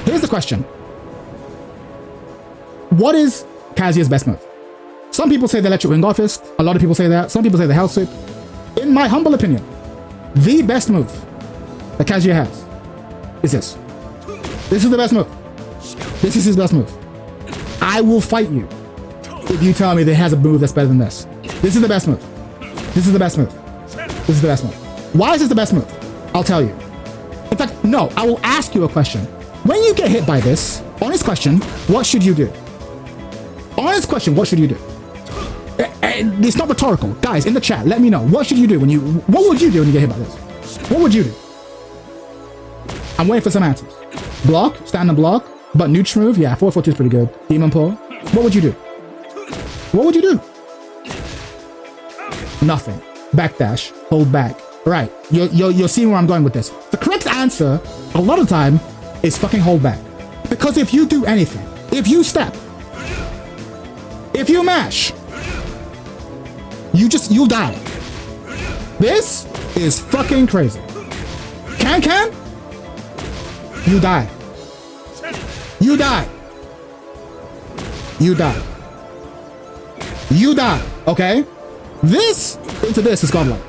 Here's the question. What is Kazuya's best move? Some people say the electric wing off fist. A lot of people say that. Some people say the hell sweep. In my humble opinion, the best move that Kazuya has is this. This is the best move. This is his best move. I will fight you if you tell me that he has a move that's better than this. This is the best move. This is the best move. This is the best move. Why is this the best move? I'll tell you. In fact, no, I will ask you a question. When you get hit by this, honest question, what should you do? Honest question, what should you do? It's not rhetorical. Guys, in the chat, let me know. What should you do what would you do when you get hit by this? What would you do? I'm waiting for some answers. Block, stand and block, but neutral move, yeah, 442 is pretty good. Demon pull. What would you do? What would you do? Nothing. Backdash, hold back. Right, you're seeing where I'm going with this. The correct answer, a lot of time, is fucking hold back. Because if you do anything, if you step, if you mash, you'll die. This is fucking crazy. Can? You die. You die. You die. You die, okay? This into this is godlike.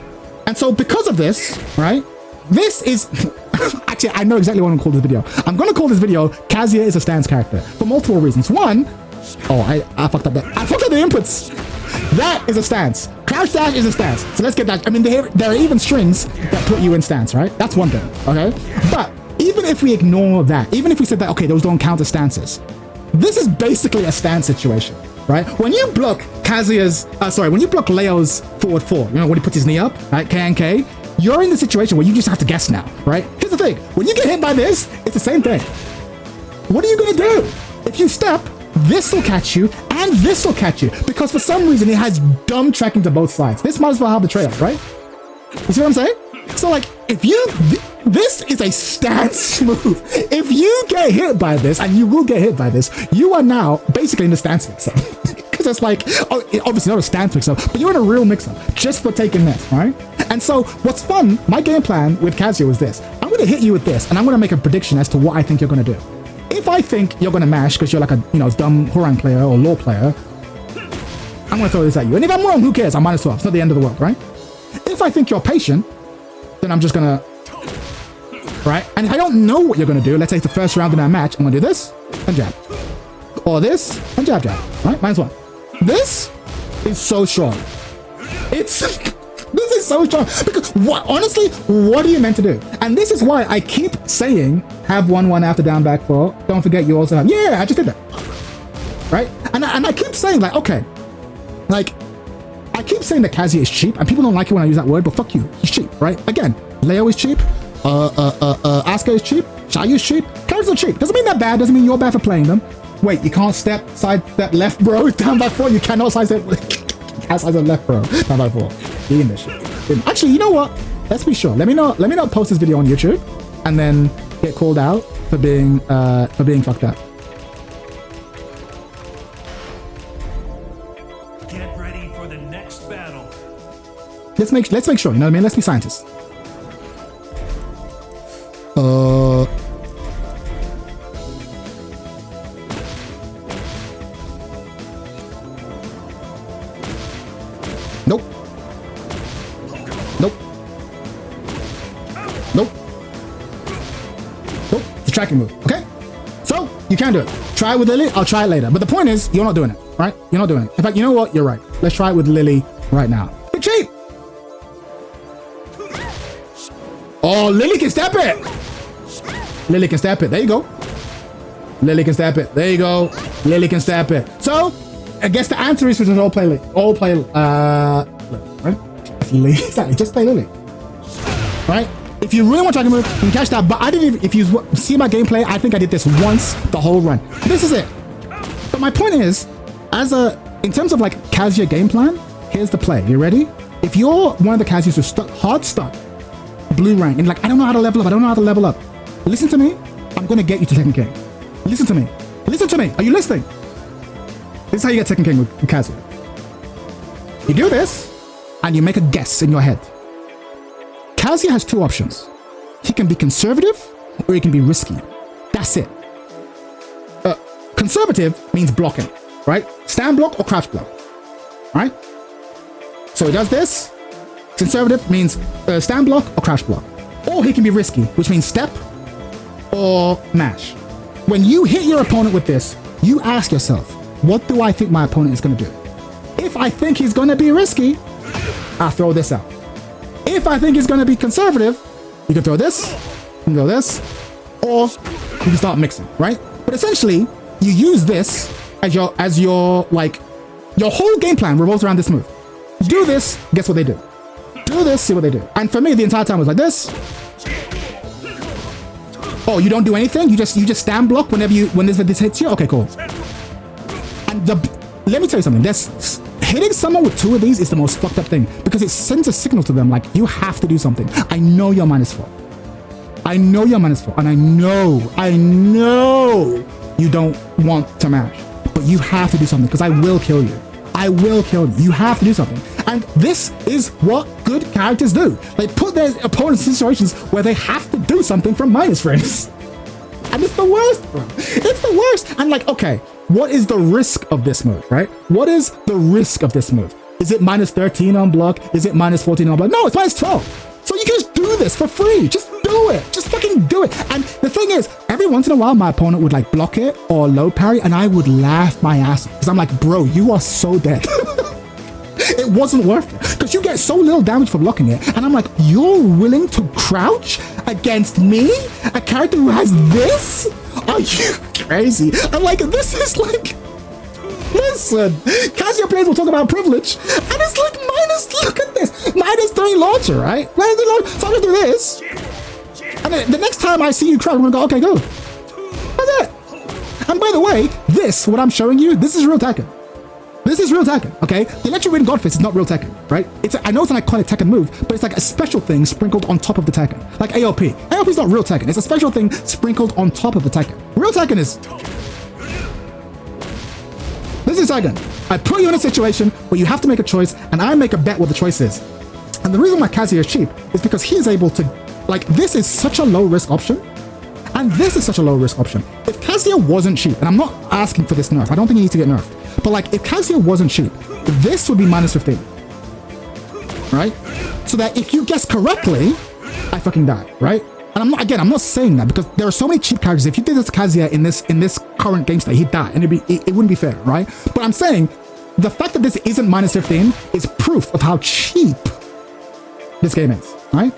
And so because of this, right, this is... Actually, I know exactly what I'm going to call this video. I'm going to call this video Kazuya is a stance character for multiple reasons. One, I fucked up that. I fucked up the inputs. That is a stance. Crouch dash is a stance. So let's get that. I mean, there are even strings that put you in stance, right? That's one thing, okay? But even if we ignore that, even if we said that, okay, those don't count as stances, this is basically a stance situation, right? When you block when you block Leo's forward 4, you know, when he puts his knee up, right? K&K, you're in the situation where you just have to guess now, right? Here's the thing. When you get hit by this, it's the same thing. What are you going to do? If you step, this will catch you and this will catch you because for some reason it has dumb tracking to both sides. This might as well have the trail, right? You see what I'm saying? So like, this is a stance move. If you get hit by this, and you will get hit by this, you are now basically in the stance mix-up. Because it's like, obviously not a stance mix-up, but you're in a real mix-up just for taking this, right? And so what's fun, my game plan with Kazuya was this. I'm going to hit you with this, and I'm going to make a prediction as to what I think you're going to do. If I think you're going to mash because you're like a dumb Horan player or law player, I'm going to throw this at you. And if I'm wrong, who cares? I'm -12. It's not the end of the world, right? If I think you're patient, then I'm just going to... Right? And if I don't know what you're going to do, let's say it's the first round in our match, I'm going to do this and jab. Or this and jab. Right? -1. This is so strong. This is so strong. Because honestly, what are you meant to do? And this is why I keep saying, have 1-1 after down back 4. Don't forget you also have... Yeah, I just did that. Right? And I keep saying like, okay, like, I keep saying that Kazuya is cheap, and people don't like it when I use that word, but fuck you. He's cheap, right? Again, Leo is cheap. Asuka is cheap. Shayu is cheap. Characters are cheap. Doesn't mean they're bad. Doesn't mean you're bad for playing them. Wait, you can't side step left, bro. Down by 4. You cannot side step. Side step left, bro. Down by 4. Be in this shit. Actually, you know what? Let's be sure. Let me not post this video on YouTube and then get called out for being fucked up. Get ready for the next battle. Let's make sure. You know what I mean? Let's be scientists. Nope. Nope. Nope. Nope. It's a tracking move. Okay? So, you can do it. Try it with Lily. I'll try it later. But the point is, you're not doing it. Right? You're not doing it. In fact, you know what? You're right. Let's try it with Lily right now. You're cheap. Oh, Lily can step it. Lily can step it. There you go. Lily can step it. There you go. Lily can step it. So, I guess the answer is to just all play, right? Lily. Exactly. Just play Lily. Right? If you really want to try to move, you can catch that. But I didn't even, if you see my gameplay, I think I did this once the whole run. This is it. But my point is, in terms of like Kazuya game plan, here's the play. You ready? If you're one of the Kazuyas who's hard stuck, blue rank, and like, I don't know how to level up. I don't know how to level up. Listen to me. I'm going to get you to Tekken King. Listen to me. Listen to me. Are you listening? This is how you get Tekken King with Kazuya. You do this, and you make a guess in your head. Kazuya has two options. He can be conservative, or he can be risky. That's it. Conservative means blocking, right? Stand block or crouch block, right? So he does this. Conservative means stand block or crouch block. Or he can be risky, which means step or mash. When you hit your opponent with this, you ask yourself, what do I think my opponent is going to do? If I think he's going to be risky, I'll throw this out. If I think he's going to be conservative, you can throw this, you can throw this, or you can start mixing, right? But essentially, you use this as your like, your whole game plan revolves around this move. Do this, guess what they do? Do this, see what they do. And for me, the entire time was like this. Oh, you don't do anything? You just stand block whenever this hits you? Okay, cool. And let me tell you something. Hitting someone with 2 of these is the most fucked up thing because it sends a signal to them like, you have to do something. I know you're -4. I know you're -4. And I know you don't want to mash, but you have to do something because I will kill you. I will kill you. You have to do something. And this is what good characters do. They put their opponents in situations where they have to do something from minus frames. And it's the worst, bro. It's the worst. And like, okay, what is the risk of this move, right? What is the risk of this move? Is it -13 on block? Is it -14 on block? No, it's -12. So you can just do this for free. Just do it. Just fucking do it. And the thing is, every once in a while, my opponent would like block it or low parry, and I would laugh my ass off because I'm like, bro, you are so dead. It wasn't worth it because you get so little damage for blocking it. And I'm like, you're willing to crouch against me? A character who has this? Are you crazy? I'm like, this is like, listen, Kazuya players will talk about privilege, and it's like look at this, -3 launcher, right? -3 launcher. So I'm gonna do this, and then the next time I see you crouch, I'm gonna go, okay, go. That's it. And by the way, what I'm showing you, this is real Tekken. This is real Tekken, okay? The Electric Wind Godfist is not real Tekken, right? I know it's an iconic Tekken move, but it's like a special thing sprinkled on top of the Tekken. Like AOP. AOP is not real Tekken. It's a special thing sprinkled on top of the Tekken. Real Tekken is... This is Tekken. I put you in a situation where you have to make a choice, and I make a bet what the choice is. And the reason why Kazuya is cheap is because he is able to... Like, this is such a low-risk option. And this is such a low-risk option. If Kazuya wasn't cheap, and I'm not asking for this nerf, I don't think he needs to get nerfed, but like, if Kazuya wasn't cheap, this would be -15, right? So that if you guess correctly, I fucking die, right? And I'm not saying that because there are so many cheap characters. If you did this to Kazuya in this current game state, he'd die, and it wouldn't be fair, right? But I'm saying the fact that this isn't -15 is proof of how cheap this game is, right?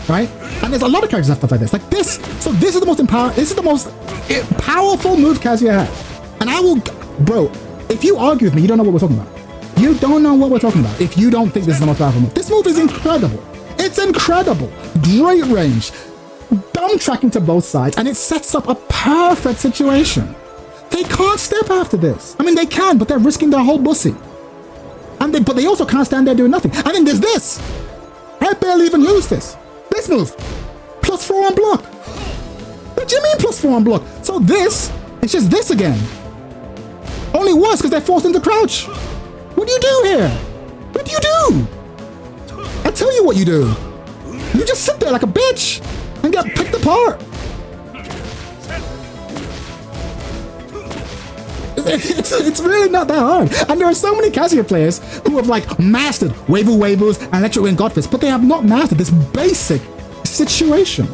Right? And there's a lot of characters that have stuff like this. Like this. So this is the most powerful move Kazuya has. And I will, bro, if you argue with me, you don't know what we're talking about. You don't know what we're talking about if you don't think this is the most powerful move. This move is incredible. It's incredible. Great range. Dumb tracking to both sides. And it sets up a perfect situation. They can't step after this. I mean, they can, but they're risking their whole bussy. But they also can't stand there doing nothing. And then there's this. I barely even use this. This move. +4 on block. What do you mean +4 on block? So this, it's just this again. Only worse because they're forced into crouch. What do you do here? What do you do? I tell you what you do. You just sit there like a bitch and get picked apart. It's really not that hard. And there are so many Kazuya players who have like mastered Wavus and Electric Wind Godfist, but they have not mastered this basic situation.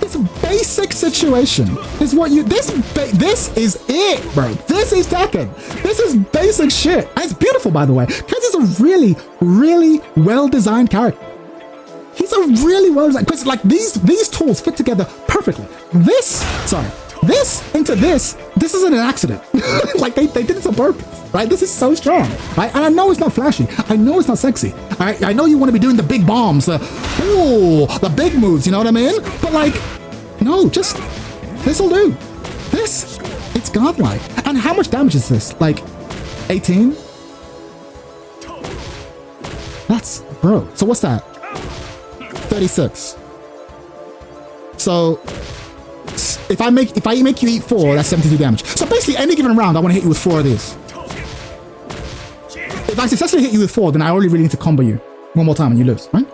This basic situation is what you... This is it, bro. This is Tekken. This is basic shit. And it's beautiful, by the way. Kazuya's a really, really well-designed character. He's a really well-designed... Because like these tools fit together perfectly. This into this isn't an accident. Like they did this on purpose, right? This is so strong, right? And I know it's not flashy. I know it's not sexy. I know you want to be doing the big bombs, the big moves, you know what I mean? But like, no, just this'll do. It's godlike. And how much damage is this? Like 18? That's, bro. So what's that? 36. So if I make you eat 4, that's 72 damage. So basically, any given round, I want to hit you with 4 of these. If I successfully hit you with 4, then I only really need to combo you one more time and you lose, right?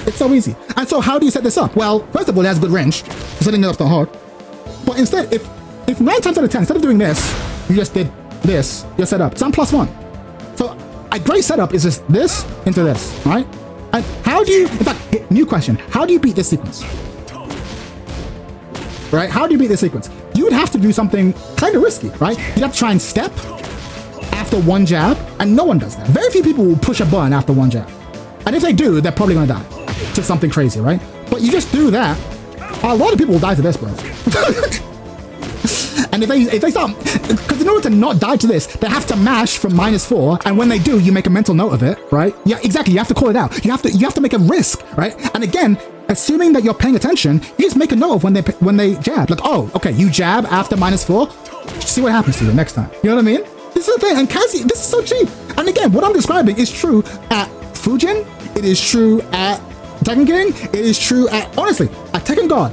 It's so easy. And so how do you set this up? Well, first of all, it has good range. Setting it up's not hard. But instead, if 9 times out of 10, instead of doing this, you just did this, you're set up. So I'm +1. So a great setup is just this into this, right? And how do you, in fact, new question, how do you beat this sequence? Right? How do you beat this sequence? You would have to do something kind of risky, right? You'd have to try and step after 1 jab, and no one does that. Very few people will push a button after 1 jab. And if they do, they're probably gonna die to something crazy, right? But you just do that, a lot of people will die to this, bro. And if they start, because in order to not die to this, they have to mash from -4, and when they do, you make a mental note of it, right? Yeah, exactly. You have to call it out. You have to make a risk, right? And again, assuming that you're paying attention, you just make a note of when they jab. Like, oh, okay, you jab after -4. See what happens to you next time. You know what I mean? This is the thing. And Kazuya, this is so cheap. And again, what I'm describing is true at Fujin. It is true at Tekken King. It is true at, honestly, at Tekken God.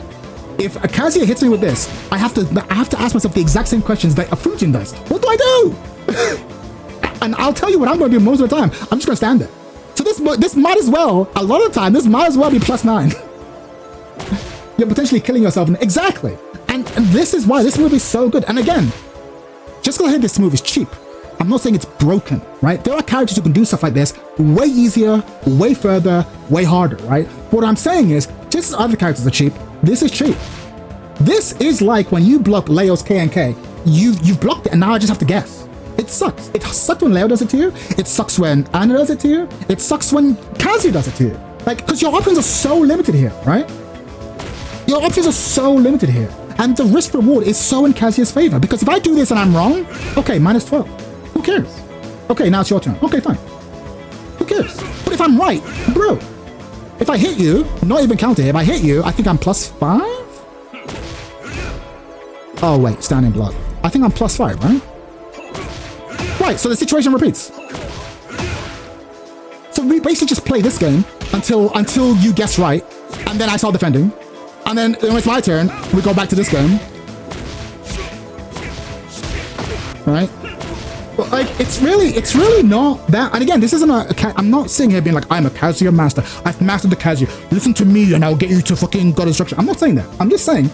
If a Kazuya hits me with this, I have to ask myself the exact same questions that a Fujin does. What do I do? And I'll tell you what I'm going to do most of the time. I'm just going to stand there. So this might as well, a lot of the time, this might as well be +9. You're potentially killing yourself. Exactly. And this is why this move is so good. And again, just because I think this move is cheap, I'm not saying it's broken, right? There are characters who can do stuff like this way easier, way further, way harder, right? What I'm saying is, just as other characters are cheap, this is cheap. This is like when you block Leo's K and K. You've blocked it, and now I just have to guess. It sucks. It sucks when Leo does it to you. It sucks when Anna does it to you. It sucks when Kazuya does it to you. Like, because your options are so limited here, right? Your options are so limited here. And the risk reward is so in Kazuya's favor, because if I do this and I'm wrong, okay, -12. Who cares? Okay, now it's your turn. Okay, fine. Who cares? But if I'm right, bro, if I hit you, not even counter hit, if I hit you, I think I'm +5? Oh, wait, standing block. I think I'm +5, right? Right, so the situation repeats. So we basically just play this game until you guess right, and then I start defending. And then when it's my turn, we go back to this game. Right? But like, it's really not that. And again, this isn't I'm not sitting here being like, I'm a Kazuya master. I've mastered the Kazuya. Listen to me and I'll get you to fucking God Destruction. I'm not saying that. I'm just saying,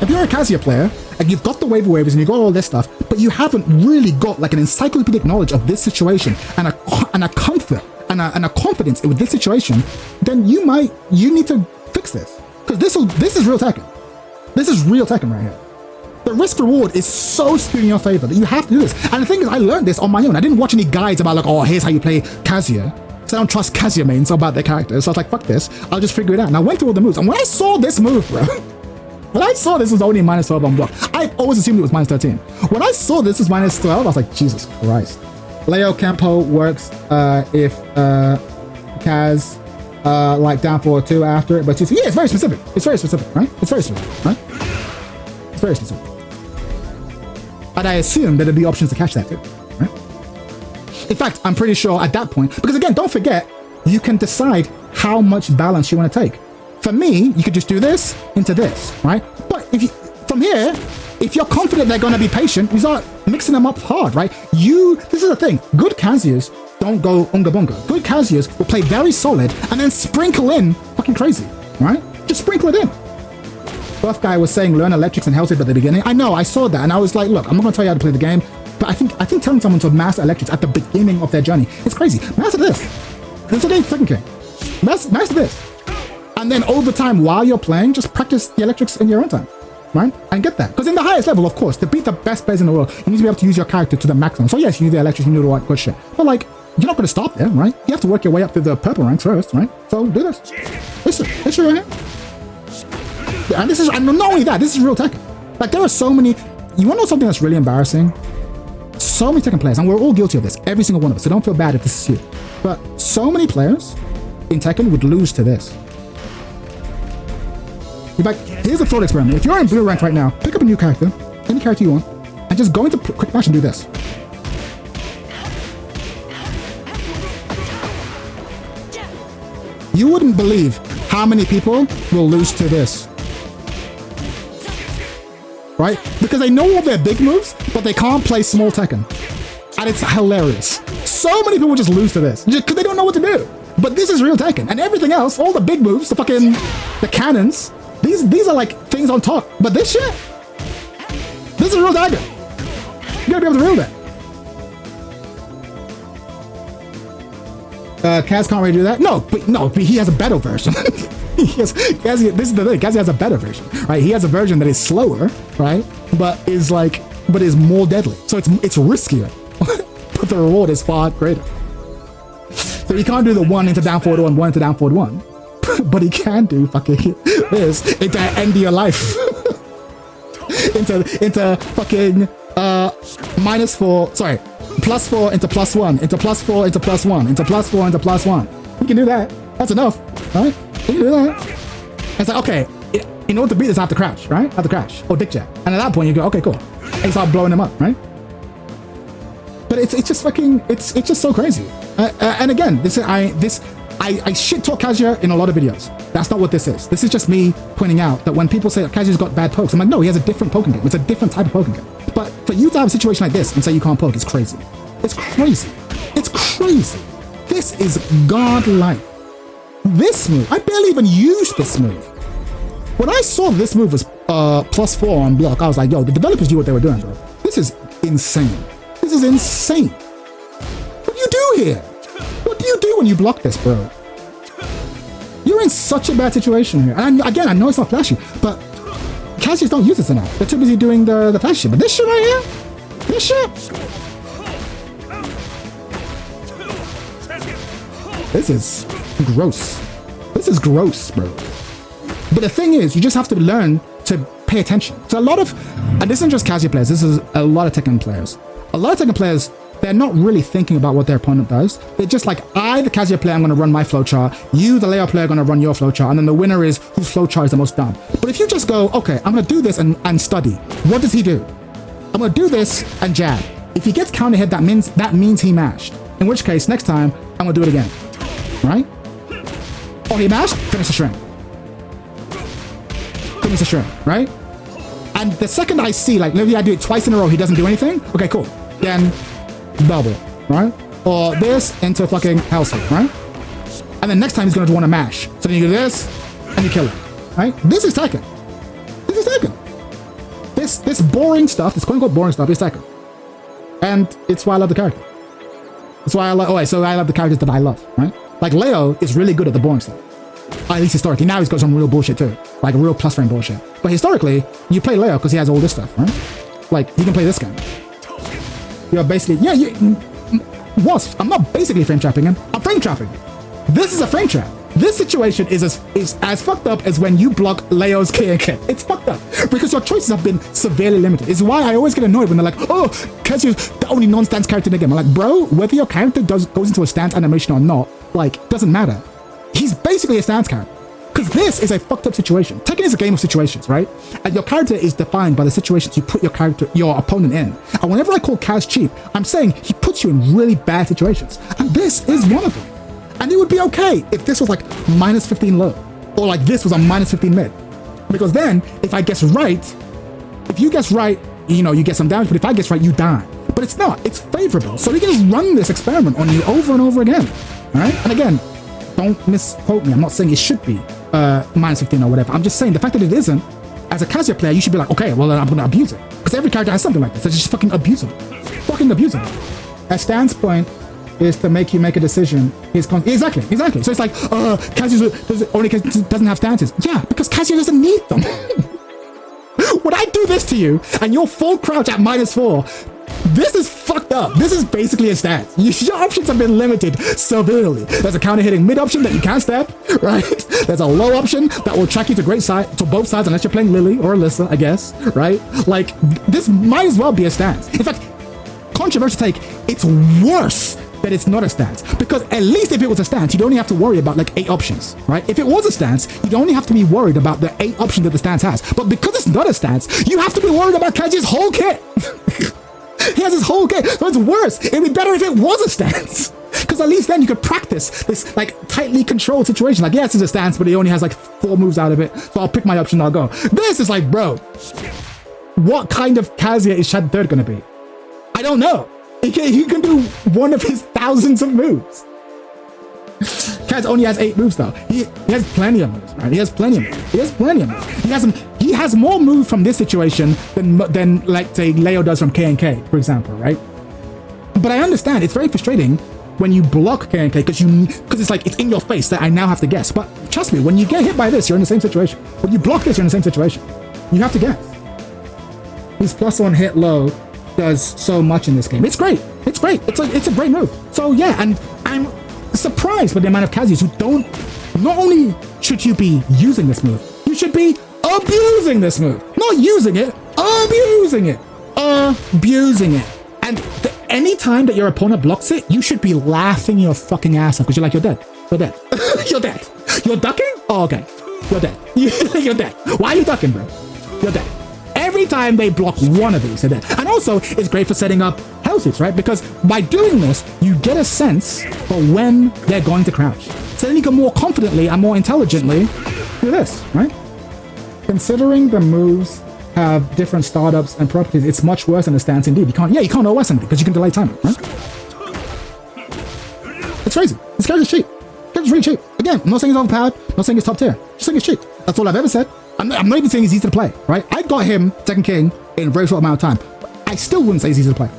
if you're a Kazuya player and you've got the Wavu waivers and you've got all this stuff, but you haven't really got like an encyclopedic knowledge of this situation and a comfort and a confidence with this situation, then you need to fix this. Because this is real Tekken. This is real Tekken right here. The risk reward is so skewed in your favor that you have to do this. And the thing is, I learned this on my own. I didn't watch any guides about like, oh, here's how you play Kazuya. So I don't trust Kazuya mains about their characters. So I was like, fuck this. I'll just figure it out. And I went through all the moves. And when I saw this move, bro, when I saw this was only -12 on block, I always assumed it was -13. When I saw this was -12, I was like, Jesus Christ. Leo Campo works if Kaz like down for 2 after it, but yeah, it's very specific. It's very specific, right? It's very specific, right? It's very specific. But I assume that there'd be options to catch that too, right? In fact, I'm pretty sure at that point, because again, don't forget, you can decide how much balance you want to take. For me, you could just do this into this, right? But if you, from here, if you're confident they're going to be patient, you start mixing them up hard, right? This is the thing, good Kazuyas don't go unga bunga. Good Kazuyas will play very solid and then sprinkle in fucking crazy, right? Just sprinkle it in. Buff guy was saying learn electrics and Hellsweep at the beginning. I know, I saw that, and I was like, look, I'm not gonna tell you how to play the game, but I think telling someone to master electrics at the beginning of their journey is crazy. Master this. This is the game Tekken King. Master this. And then over time, while you're playing, just practice the electrics in your own time, right? And get that. Because in the highest level, of course, to beat the best players in the world, you need to be able to use your character to the maximum. So yes, you need the electrics, you need the right good shit. But like, you're not going to stop there, right? You have to work your way up to the purple ranks first, right? So do this. This right here. And this is, and not only that, this is real Tekken. Like, there are so many, you want to know something that's really embarrassing? So many Tekken players, and we're all guilty of this, every single one of us, so don't feel bad if this is you. But so many players in Tekken would lose to this. In fact, here's a thought experiment. If you're in blue rank right now, pick up a new character, any character you want, and just go into quick match and do this. You wouldn't believe how many people will lose to this. Right? Because they know all their big moves, but they can't play small Tekken. And it's hilarious. So many people just lose to this, just because they don't know what to do. But this is real Tekken. And everything else, all the big moves, the cannons, these are like things on top. But this shit, This is a real dagger. You gotta be able to wield that. Kaz can't really do that. No, but he has a better version. This is the thing. Kaz has a better version, right? He has a version that is slower, right? But is more deadly. So it's riskier, but the reward is far greater. So he can't do the 1 into down forward 1, 1 into down forward 1, but he can do fucking this into end of your life. into fucking -4, sorry, +4 into +1, into +4 into +1, into +4 into +1. You can do that. That's enough, right? You can do that. It's like, okay, in order to beat this, I have to crouch, right? I have to crouch or dick jab. And at that point, you go, okay, cool. And you start blowing them up, right? But it's just fucking, it's just so crazy. And again, I shit talk Kazuya in a lot of videos. That's not what this is. This is just me pointing out that when people say that Kazuya's got bad pokes, I'm like, no, he has a different poking game. It's a different type of poking game. But for you to have a situation like this and say you can't poke, it's crazy. It's crazy. It's crazy. This is godlike. This move, I barely even used this move. When I saw this move was +4 on block, I was like, yo, the developers knew what they were doing, bro. This is insane. This is insane. What do you do here? What do you do when you block this, bro? You're in such a bad situation here. And again, I know it's not flashy, but Kazuya don't use this enough. They're too busy doing the flash shit. But this shit right here, this shit, this is gross. This is gross, bro. But the thing is, you just have to learn to pay attention. So a lot of, and this isn't just Kazuya players, this is a lot of Tekken players. A lot of Tekken players, they're not really thinking about what their opponent does. They're just like, I, the Kazuya player, I'm going to run my flowchart. You, the Leo player, are going to run your flowchart. And then the winner is whose flowchart is the most dumb. But if you just go, okay, I'm going to do this and study. What does he do? I'm going to do this and jab. If he gets counter hit, that means he mashed. In which case, next time, I'm going to do it again. Right? Oh, he mashed? Finish the string. Finish the string, right? And the second I see, like, maybe I do it twice in a row, he doesn't do anything. Okay, cool. Then double, right? Or this into fucking hellscape, right? And then next time he's gonna want to mash. So then you do this and you kill it, right? This is Tekken. This is Tekken. This boring stuff, this quote unquote boring stuff is Tekken. And it's why I love the character. That's why I love, I love the characters that I love, right? Like Leo is really good at the boring stuff. At least historically. Now he's got some real bullshit too. Like real plus frame bullshit. But historically, you play Leo because he has all this stuff, right? Like, he can play this game. You're basically, I'm not basically frame trapping him. I'm frame trapping. This is a frame trap. This situation is as fucked up as when you block Leo's K and K. It's fucked up because your choices have been severely limited. It's why I always get annoyed when they're like, oh, Kazuya's the only non-stance character in the game. I'm like, bro, whether your character goes into a stance animation or not, like, doesn't matter. He's basically a stance character. Because this is a fucked up situation. Tekken is a game of situations, right? And your character is defined by the situations you put your opponent in. And whenever I call Kaz cheap, I'm saying he puts you in really bad situations. And this is one of them. And it would be okay if this was like -15 low. Or like this was a -15 mid. Because then, if I guess right, if you guess right, you know, you get some damage, but if I guess right, you die. But it's not. It's favorable. So we can just run this experiment on you over and over again. All right? And again, don't misquote me. I'm not saying it should be -15 or whatever. I'm just saying the fact that it isn't, as a Kazuya player, you should be like, okay, well, then I'm going to abuse it. Because every character has something like this. It's just fucking abusable. Fucking abusable. A stance point is to make you make a decision. Exactly. So it's like, Kazuya doesn't have stances. Yeah, because Kazuya doesn't need them. When I do this to you, and you're full crouch at -4, this is fucked up. This is basically a stance. Your options have been limited severely. There's a counter hitting mid option that you can't step, right? There's a low option that will track you to to both sides unless you're playing Lily or Alyssa, I guess, right? Like, this might as well be a stance. In fact, controversial take, it's worse that it's not a stance. Because at least if it was a stance, you'd only have to worry about like 8 options, right? If it was a stance, you'd only have to be worried about the 8 options that the stance has. But because it's not a stance, you have to be worried about Kaji's whole kit. He has his whole game, so it's worse. It'd be better if it was a stance. Because at least then you could practice this like tightly controlled situation. Like, yes, it's a stance, but he only has like 4 moves out of it. So I'll pick my option and I'll go. This is like, bro, what kind of Kazuya is Shad Third gonna be? I don't know. He can do one of his thousands of moves. Kaz only has 8 moves though. He has plenty of moves, right? He has plenty of moves. He has plenty of moves. He has more moves from this situation than like say Leo does from K&K, for example, right? But I understand it's very frustrating when you block K&K because it's like it's in your face that I now have to guess. But trust me, when you get hit by this, you're in the same situation. When you block this, you're in the same situation. You have to guess. His +1 hit low does so much in this game. It's great. It's great. It's a great move. So yeah, and I'm surprised by the amount of Kazuyas who don't. Not only should you be using this move, you should be abusing this move. Not using it, abusing it. Abusing it. And any time that your opponent blocks it, you should be laughing your fucking ass off because you're like, you're dead. You're dead. You're dead. You're ducking? Oh, okay. You're dead. You're dead. Why are you ducking, bro? You're dead. Every time they block one of these, they're dead. And also, it's great for setting up houses, right? Because by doing this, you get a sense for when they're going to crouch. So then you can more confidently and more intelligently do this, right? Considering the moves have different startups and properties, it's much worse than the stance indeed. You can't OS something because you can delay timing, right? It's crazy. This character's cheap. It's really cheap. Again, I'm not saying it's overpowered, I'm not saying it's top tier. Just saying it's cheap. That's all I've ever said. I'm not even saying he's easy to play, right? I got him Tekken King in a very short amount of time. I still wouldn't say he's easy to play.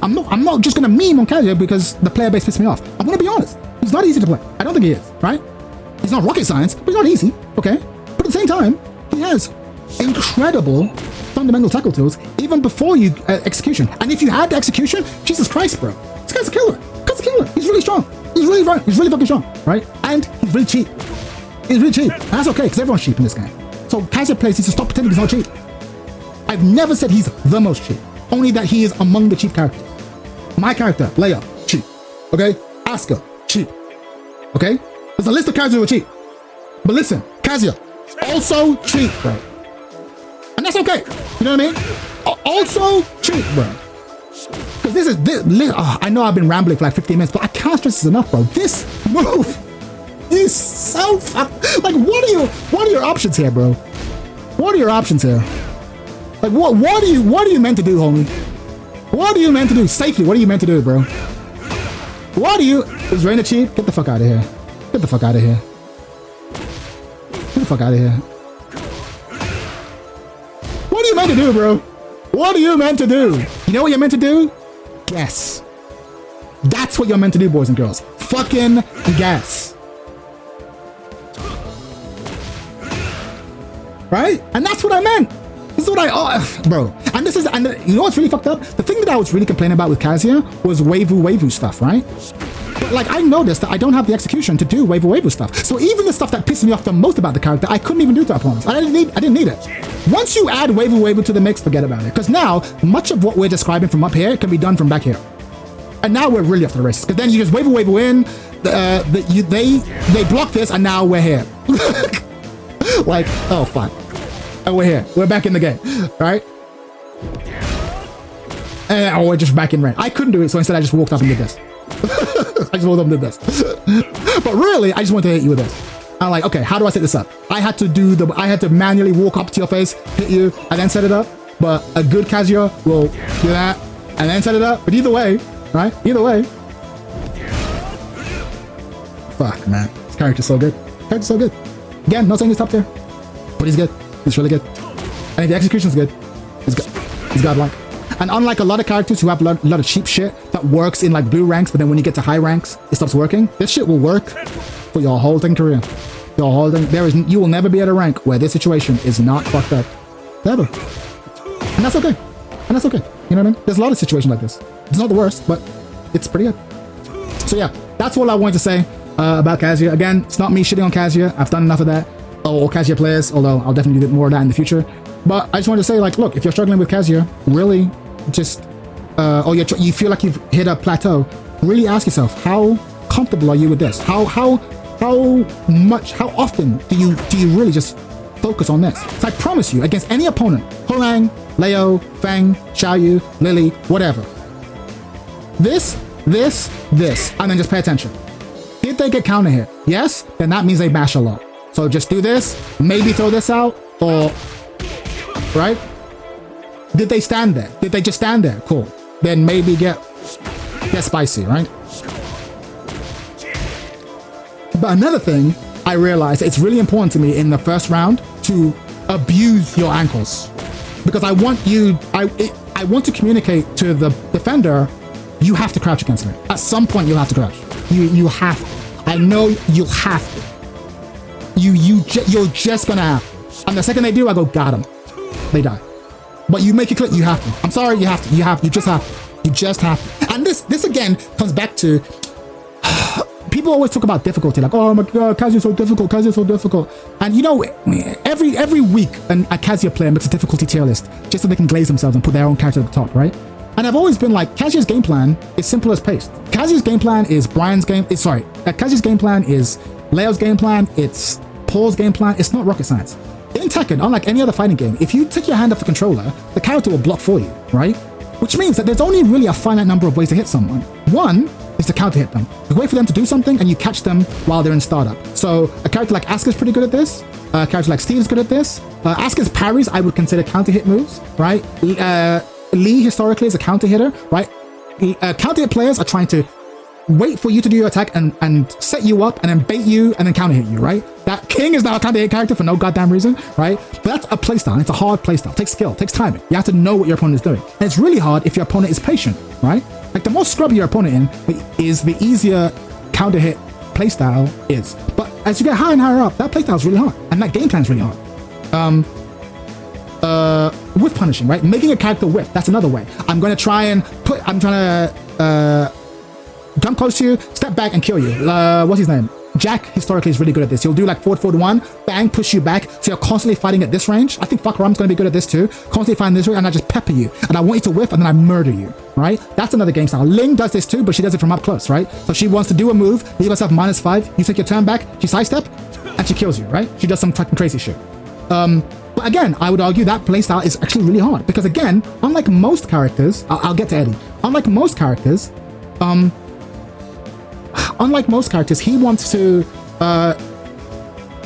I'm not just gonna meme on Kazuya because the player base pissed me off. I'm gonna be honest. He's not easy to play. I don't think he is, right? He's not rocket science, but he's not easy, okay? But at the same time, he has incredible fundamental tackle tools even before you execution. And if you had the execution, Jesus Christ, bro, this guy's a killer. This guy's a killer. He's really strong. He's really fucking strong, right? And he's really cheap. He's really cheap. And that's okay because everyone's cheap in this game. So Kazuya players need to stop pretending he's not cheap. I've never said he's the most cheap, only that he is among the cheap characters. My character, Leia, cheap. Okay? Asuka, cheap. Okay? There's a list of characters who are cheap. But listen, Kazuya, also cheap, bro. And that's okay. You know what I mean? Also cheap, bro. Because I know I've been rambling for like 15 minutes, but I can't stress this enough, bro. This move is so like, what are your options here, bro? What are your options here? Like, what are you meant to do, homie? What are you meant to do? Safely, what are you meant to do, bro? Is Reina cheap? Get the fuck out of here. Get the fuck out of here. Get the fuck out of here. What are you meant to do, bro? What are you meant to do? You know what you're meant to do? Guess. That's what you're meant to do, boys and girls. Fucking guess. Right? And that's what I meant. This is what bro. And you know what's really fucked up? The thing that I was really complaining about with Kazuya was Wavu stuff, right? But like, I noticed that I don't have the execution to do Wavu stuff. So even the stuff that pisses me off the most about the character, I couldn't even do to opponents. I didn't need it. Once you add Wavu to the mix, forget about it. Because now, much of what we're describing from up here can be done from back here. And now we're really off to the races. Because then you just Wavu in, they block this, and now we're here. Like, oh fuck. And we're here. We're back in the game, right? And we're just back in range. I couldn't do it, so instead I just walked up and did this. I just walked up and did this. But really, I just wanted to hit you with this. I'm like, okay, how do I set this up? I had to manually walk up to your face, hit you, and then set it up. But a good Kazuya will do that and then set it up. But either way, right? Either way. Fuck, man. This character's so good. Character's so good. Again, not saying he's top tier, but he's good. He's really good. And the execution's good. He's good. He's godlike. And unlike a lot of characters who have a lot of cheap shit that works in like blue ranks, but then when you get to high ranks, it stops working. This shit will work for your whole thing career. You will never be at a rank where this situation is not fucked up. Never. And that's okay. And that's okay. You know what I mean? There's a lot of situations like this. It's not the worst, but it's pretty good. So yeah, that's all I wanted to say about Kazuya. Again, it's not me shitting on Kazuya. I've done enough of that. Or Kazuya players, although I'll definitely do more of that in the future. But I just wanted to say, like, look, if you're struggling with Kazuya, really just, or you feel like you've hit a plateau, really ask yourself, how comfortable are you with this? How often do you really just focus on this? So I promise you, against any opponent, Horang, Leo, Fang, Xiaoyu, Lily, whatever, this, and then just pay attention. Did they get counter hit? Yes? Then that means they bash a lot. So just do this, maybe throw this out, or, right? Did they stand there? Did they just stand there? Cool. Then maybe get spicy, right? But another thing, I realized it's really important to me in the first round to abuse your ankles. Because I want to communicate to the defender, you have to crouch against me. At some point, you'll have to crouch. You have to. I know you'll have to. You're just gonna have to. And the second they do, I go, got him. They die. But you make it clear, you have to. I'm sorry, you have to. You just have to. You just have to. And this again comes back to, people always talk about difficulty, like, oh my god, Kazuya's so difficult, Kazuya's so difficult. And you know, every week a Kazuya player makes a difficulty tier list just so they can glaze themselves and put their own character at the top, right? And I've always been like, Kazuya's game plan is simple as paste. Kazuya's game plan is Kazuya's game plan is Leo's game plan, it's Paul's game plan, it's not rocket science. In Tekken, unlike any other fighting game, if you take your hand off the controller, the character will block for you, right? Which means that there's only really a finite number of ways to hit someone. One is to counter hit them. You wait for them to do something and you catch them while they're in startup. So a character like Asuka's pretty good at this. A character like Steve's good at this. Asuka's parries I would consider counter hit moves, right? Lee historically is a counter hitter, right? Counter hit players are trying to wait for you to do your attack and set you up and then bait you and then counter hit you, right? That King is now a counter hit character for no goddamn reason, right? But that's a playstyle. It's a hard playstyle. It takes skill, it takes timing. You have to know what your opponent is doing. And it's really hard if your opponent is patient, right? Like the more scrubby your opponent is, the easier counter hit playstyle is. But as you get higher and higher up, that playstyle is really hard. And that game plan is really hard. Whiff punishing, right? Making a character whiff, that's another way. I'm trying to jump close to you, step back and kill you. What's his name? Jack historically is really good at this. He'll do like forward 1, bang, push you back. So you're constantly fighting at this range. I think Fakaram's going to be good at this too. Constantly fighting this range and I just pepper you. And I want you to whiff and then I murder you, right? That's another game style. Ling does this too, but she does it from up close, right? So she wants to do a move, leave herself -5. You take your turn back, she sidestep, and she kills you, right? She does some fucking crazy shit. But again, I would argue that playstyle is actually really hard. Because again, unlike most characters, I'll get to Eddie. Unlike most characters, he wants to,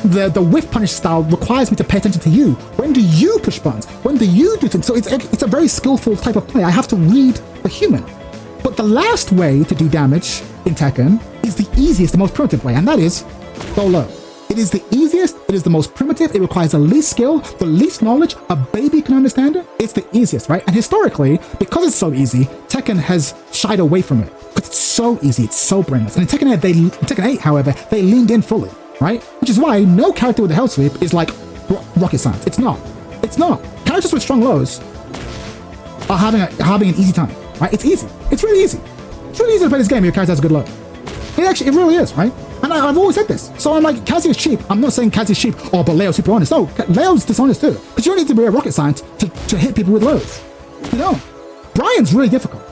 the whiff punish style requires me to pay attention to you. When do you push buttons? When do you do things? So it's a very skillful type of play. I have to read the human. But the last way to do damage in Tekken is the easiest, the most primitive way, and that is go low. It is the easiest, it is the most primitive, it requires the least skill, the least knowledge, a baby can understand it. It's the easiest, right? And historically, because it's so easy, Tekken has shied away from it. Because it's so easy, it's so brainless. And in Tekken 8, however, they leaned in fully, right? Which is why no character with a hell sweep is like rocket science. It's not. It's not. Characters with strong lows are having an easy time, right? It's easy. It's really easy. It's really easy to play this game if your character has a good low. It really is, right? And I've always said this. So I'm like, Kazuya's cheap. I'm not saying Kazuya's cheap, but Leo's super honest. No, Leo's dishonest too. Because you don't need to be a rocket science to hit people with lows. You know? Brian's really difficult.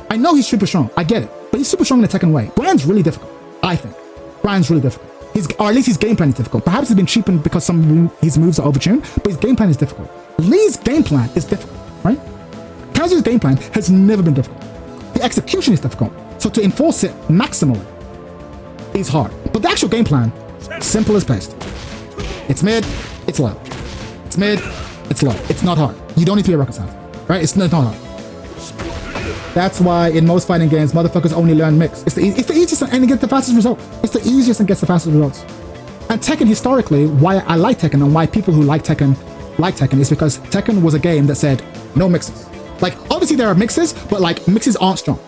I know he's super strong. I get it. But he's super strong in the Tekken way. Brian's really difficult, I think. Brian's really difficult. Or at least his game plan is difficult. Perhaps he's been cheapened because some of his moves are overtuned, but his game plan is difficult. Lee's game plan is difficult, right? Kazuya's game plan has never been difficult. The execution is difficult. So to enforce it maximally is hard. But the actual game plan, simple as paste. It's mid, it's low. It's mid, it's low. It's not hard. You don't need to be a rocket science, right? It's not hard. That's why in most fighting games, motherfuckers only learn mix. It's the easiest and it gets the fastest result. It's the easiest and gets the fastest results. And Tekken historically, why I like Tekken and why people who like Tekken is because Tekken was a game that said no mixes. Like obviously there are mixes, but like mixes aren't strong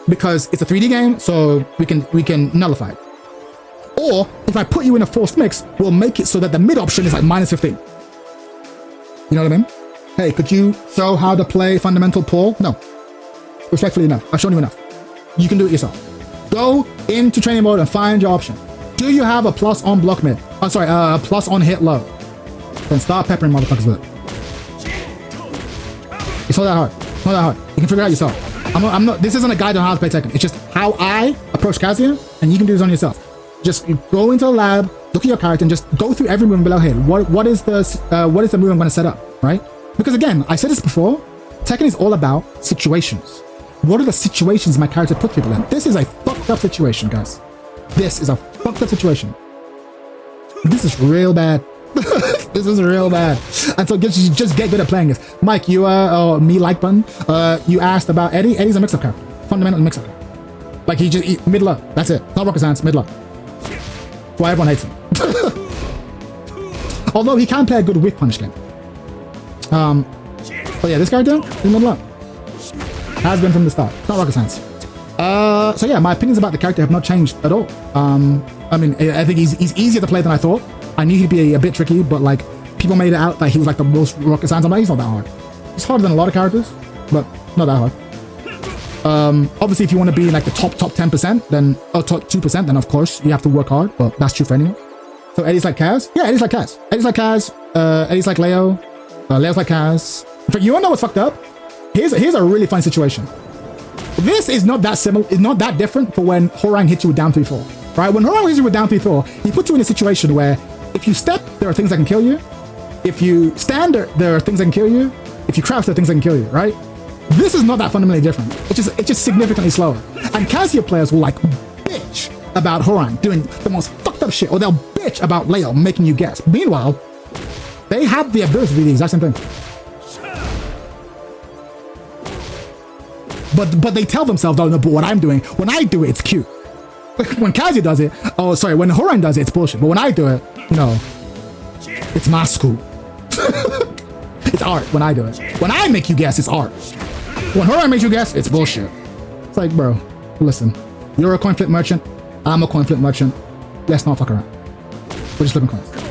because it's a 3D game, so we can nullify it. Or if I put you in a forced mix, we'll make it so that the mid option is like -15. You know what I mean? Hey, could you show how to play fundamental pull? No. Respectfully, no. I've shown you enough. You can do it yourself. Go into training mode and find your option. Do you have a plus on block mid? Oh, sorry, a plus on hit low. Then start peppering motherfuckers with it. It's not that hard. It's not that hard. You can figure it out yourself. I'm not. This isn't a guide on how to play Tekken. It's just how I approach Kazuya, and you can do this on yourself. Just go into the lab, look at your character, and just go through every move below here. What is the move I'm going to set up, right? Because again, I said this before. Tekken is all about situations. What are the situations my character puts people in? This is a fucked up situation, guys. This is a fucked up situation. This is real bad. This is real bad. And so just get good at playing this. Mike, you me like button. You asked about Eddie. Eddie's a mix-up character. Fundamental mix-up character. Like he mid-low. That's it. Not rocket science, mid-low. why everyone hates him. Although he can play a good whiff punish game. But yeah, this character, leave him alone. Has been from the start. Not rocket science. So yeah, my opinions about the character have not changed at all. I mean, I think he's easier to play than I thought. I knew he'd be a bit tricky, but like people made it out that he was like the most rocket science. I'm like, he's not that hard. He's harder than a lot of characters, but not that hard. Obviously, if you want to be like the top 10%, then or top 2%, then of course you have to work hard. But that's true for anyone. So Eddie's like Kaz. Yeah, Eddie's like Kaz. Eddie's like Kaz. Eddie's like Leo. Leo's like Kaz. In fact, you wanna know what's fucked up? Here's a really fun situation. This is not that similar. It's not that different for when Horang hits you with down 3-4. Right? When Horang hits you with down 3-4, he puts you in a situation where if you step, there are things that can kill you. If you stand, there are things that can kill you. If you crouch, there are things that can kill you. Right? This is not that fundamentally different. It's just significantly slower. And Kazuya players will like bitch about Horang doing the most fucked up shit, or they'll bitch about Leo making you guess. Meanwhile, they have the ability to do the exact same thing. But they tell themselves, oh no, but what I'm doing, when I do it, it's cute. When Kazuya does it, oh sorry, when Horang does it, it's bullshit. But when I do it, no. It's my school. It's art when I do it. When I make you guess, it's art. When Horang makes you guess, it's bullshit. It's like, bro, listen. You're a coin flip merchant. I'm a coin flip merchant. Let's not fuck around. We're just flipping coins.